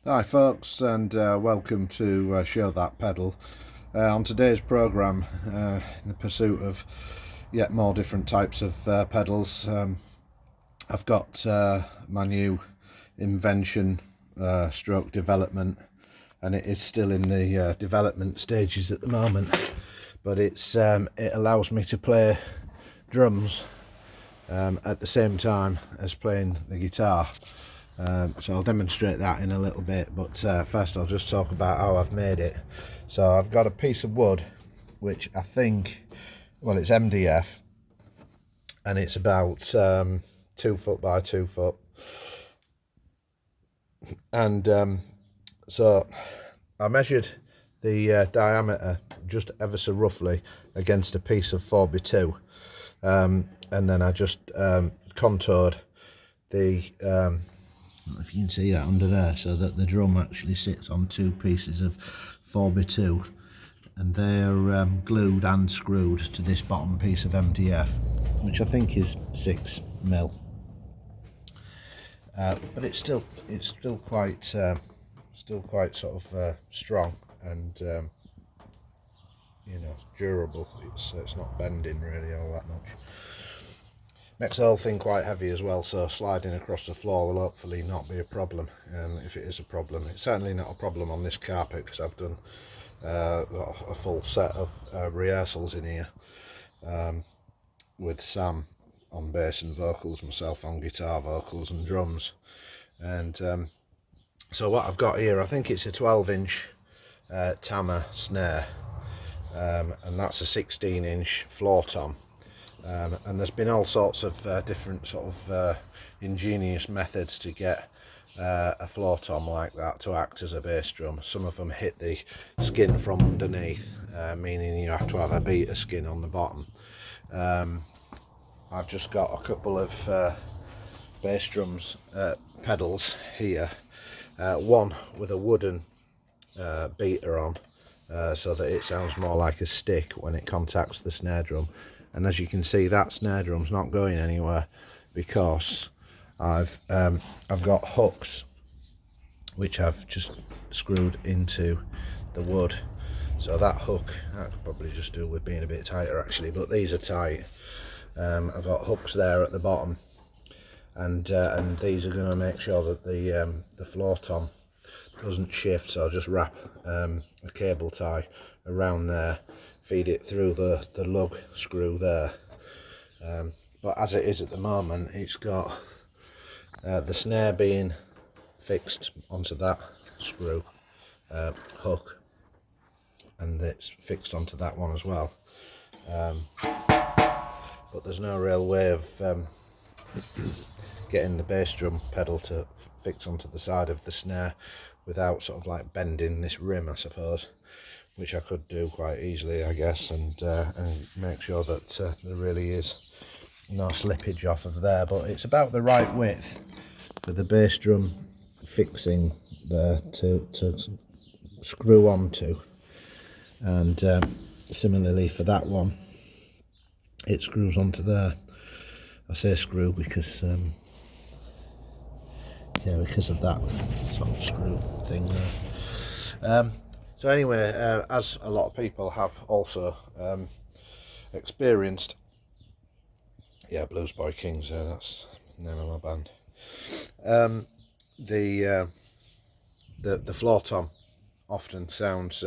Hi folks, and welcome to Show That Pedal. On today's programme, in the pursuit of yet more different types of pedals, I've got my new invention stroke development, and it is still in the development stages at the moment, but it allows me to play drums at the same time as playing the guitar. So I'll demonstrate that in a little bit, but first I'll just talk about how I've made it. So I've got a piece of wood which I think, well, it's MDF, and it's about 2 foot by 2 foot, and so I measured the diameter just ever so roughly against a piece of 4x2, and then I just contoured the I don't know if you can see that under there, so that the drum actually sits on 2 pieces of 4x2, and they're glued and screwed to this bottom piece of MDF, which I think is 6mm, but it's still quite sort of strong and durable. It's not bending really all that much. Makes the whole thing quite heavy as well, so sliding across the floor will hopefully not be a problem. If it is a problem, it's certainly not a problem on this carpet, because I've done a full set of rehearsals in here with Sam on bass and vocals, myself on guitar, vocals and drums. And so what I've got here, I think it's a 12-inch Tama snare, and that's a 16-inch floor tom. And there's been all sorts of different sort of ingenious methods to get a floor tom like that to act as a bass drum. Some of them hit the skin from underneath, meaning you have to have a beater skin on the bottom. I've just got a couple of bass drums pedals here, one with a wooden beater on, so that it sounds more like a stick when it contacts the snare drum. And as you can see, that snare drum's not going anywhere, because I've got hooks which I've just screwed into the wood. So that hook, I could probably just do with being a bit tighter actually, but these are tight. I've got hooks there at the bottom, and these are going to make sure that the floor tom doesn't shift. So I'll just wrap a cable tie around there, feed it through the lug screw there. But as it is at the moment, it's got the snare being fixed onto that screw hook, and it's fixed onto that one as well. But there's no real way of getting the bass drum pedal to fix onto the side of the snare without sort of like bending this rim, I suppose, which I could do quite easily, I guess, and make sure that there really is no slippage off of there. But it's about the right width for the bass drum fixing there to screw onto, and similarly for that one, it screws onto there. I say screw because because of that sort of screw thing there. So anyway, as a lot of people have also experienced, Blues Boy Kings, that's the name of my band. The floor tom often sounds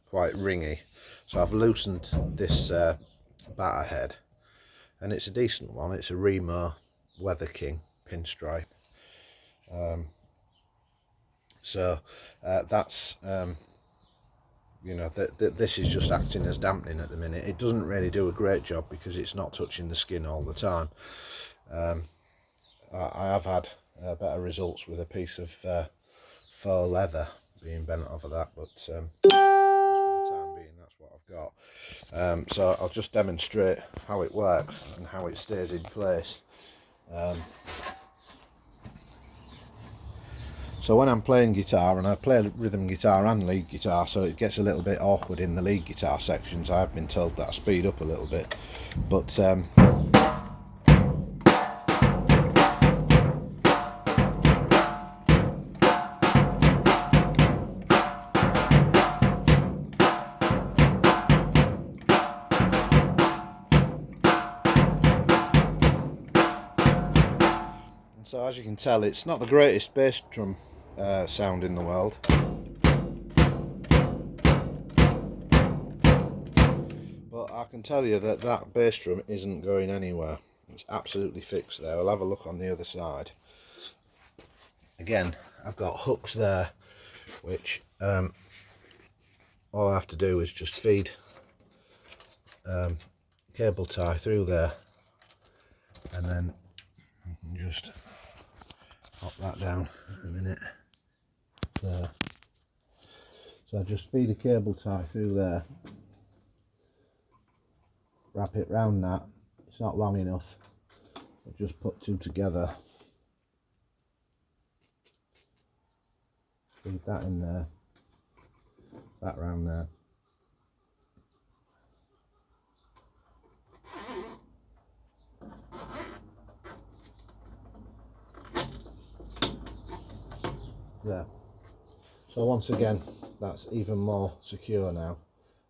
quite ringy, so I've loosened this batter head, and it's a decent one. It's a Remo Weather King pinstripe. So that's this is just acting as dampening at the minute. It doesn't really do a great job because it's not touching the skin all the time. I have had better results with a piece of faux leather being bent over that, but for the time being, that's what I've got. So I'll just demonstrate how it works and how it stays in place. So when I'm playing guitar, and I play rhythm guitar and lead guitar, so it gets a little bit awkward in the lead guitar sections. I have been told that I speed up a little bit, but So as you can tell, it's not the greatest bass drum sound in the world. But I can tell you that that bass drum isn't going anywhere. It's absolutely fixed there. We'll have a look on the other side. Again, I've got hooks there, which all I have to do is just feed cable tie through there, and then I can just pop that down in a minute there. So I just feed a cable tie through there, wrap it round that. It's not long enough, but just put two together, feed that in there, that round there. There. So once again, that's even more secure now,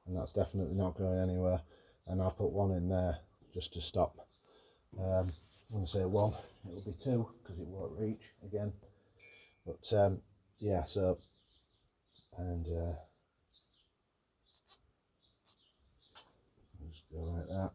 and that's definitely not going anywhere. And I'll put one in there just to stop. When I say one, it'll be two because it won't reach again. But yeah, so and just go like that.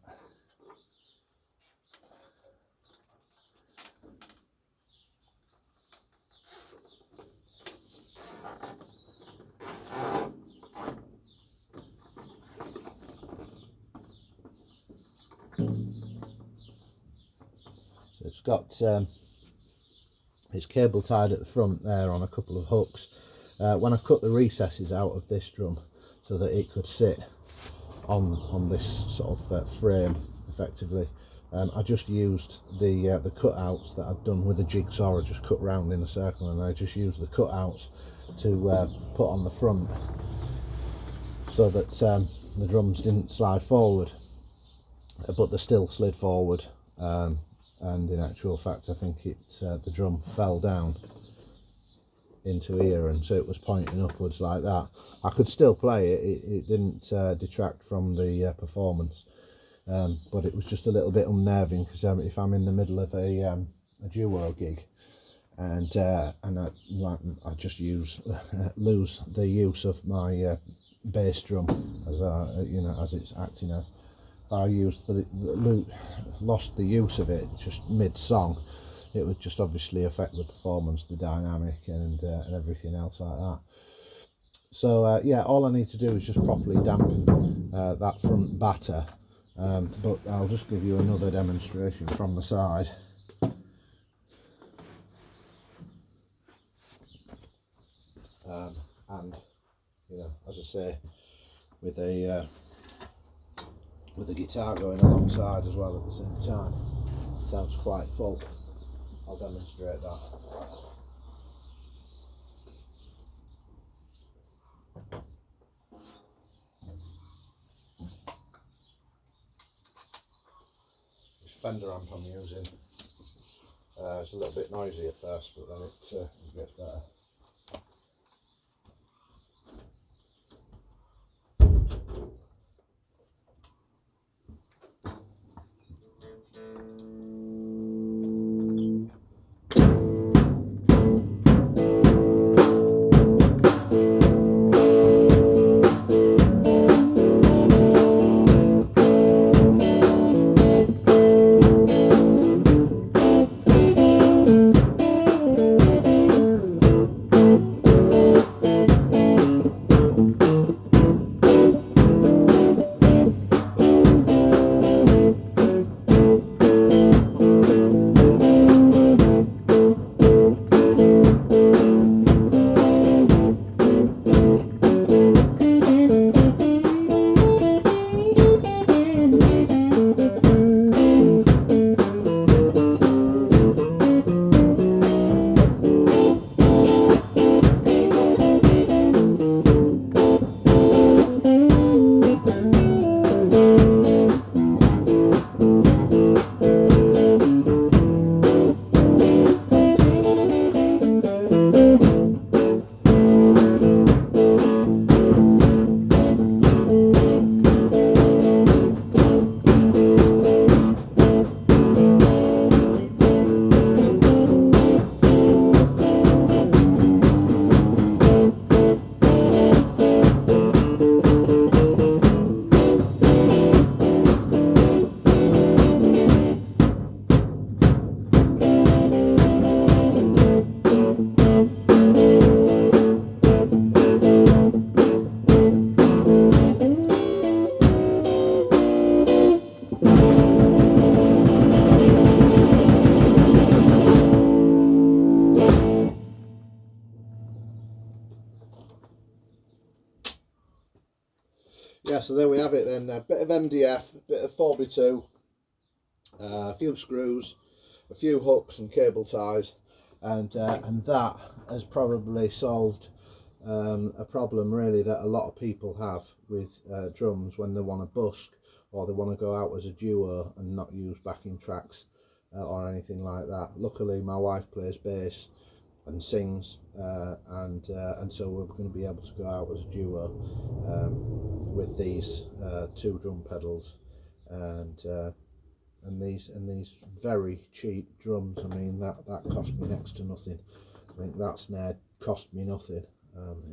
So it's got it's cable tied at the front there on a couple of hooks. When I cut the recesses out of this drum so that it could sit on this sort of frame effectively, I just used the cutouts that I'd done with a jigsaw. I just cut round in a circle, and I just used the cutouts to put on the front so that the drums didn't slide forward, but they still slid forward. And in actual fact, I think the drum fell down into here, and so it was pointing upwards like that. I could still play it. It didn't detract from the performance, but it was just a little bit unnerving because if I'm in the middle of a duo gig and I just lose the use of my bass drum as it's acting as. I lost the use of it just mid-song, it would just obviously affect the performance, the dynamic, and everything else like that. So yeah, all I need to do is just properly dampen that front batter, but I'll just give you another demonstration from the side. And as I say, with the guitar going alongside as well at the same time, it sounds quite full. I'll demonstrate that. This Fender amp I'm using, it's a little bit noisy at first, but then it gets better. yeah, so there we have it then. A bit of MDF, a bit of 4x2, a few screws, a few hooks and cable ties, and that has probably solved a problem really that a lot of people have with drums when they want to busk or they want to go out as a duo and not use backing tracks or anything like that. Luckily my wife plays bass and sings, and so we're going to be able to go out as a duo with these 2 drum pedals and these very cheap drums. I mean that cost me next to nothing. I think that snare cost me nothing.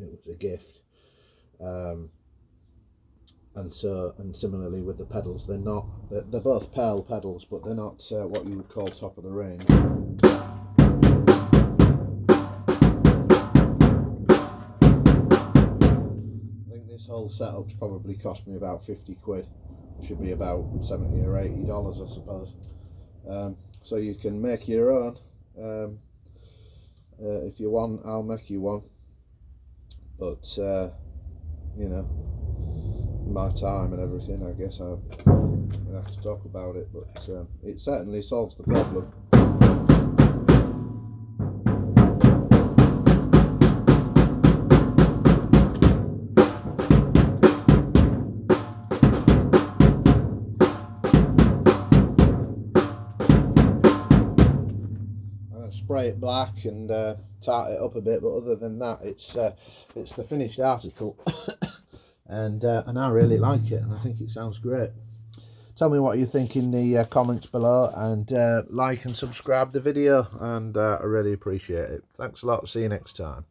It was a gift. And similarly with the pedals, they're both Pearl pedals, but they're not what you would call top of the range. I think this whole setup's probably cost me about 50 quid. It should be about 70 or 80 dollars, I suppose. So you can make your own. If you want, I'll make you one, but you know, my time and everything, I guess I'll have to talk about it, but it certainly solves the problem. I'm going to spray it black and tart it up a bit, but other than that, it's the finished article. And I really like it, and I think it sounds great. Tell me what you think in the comments below, and like and subscribe the video, and I really appreciate it. Thanks a lot. See you next time.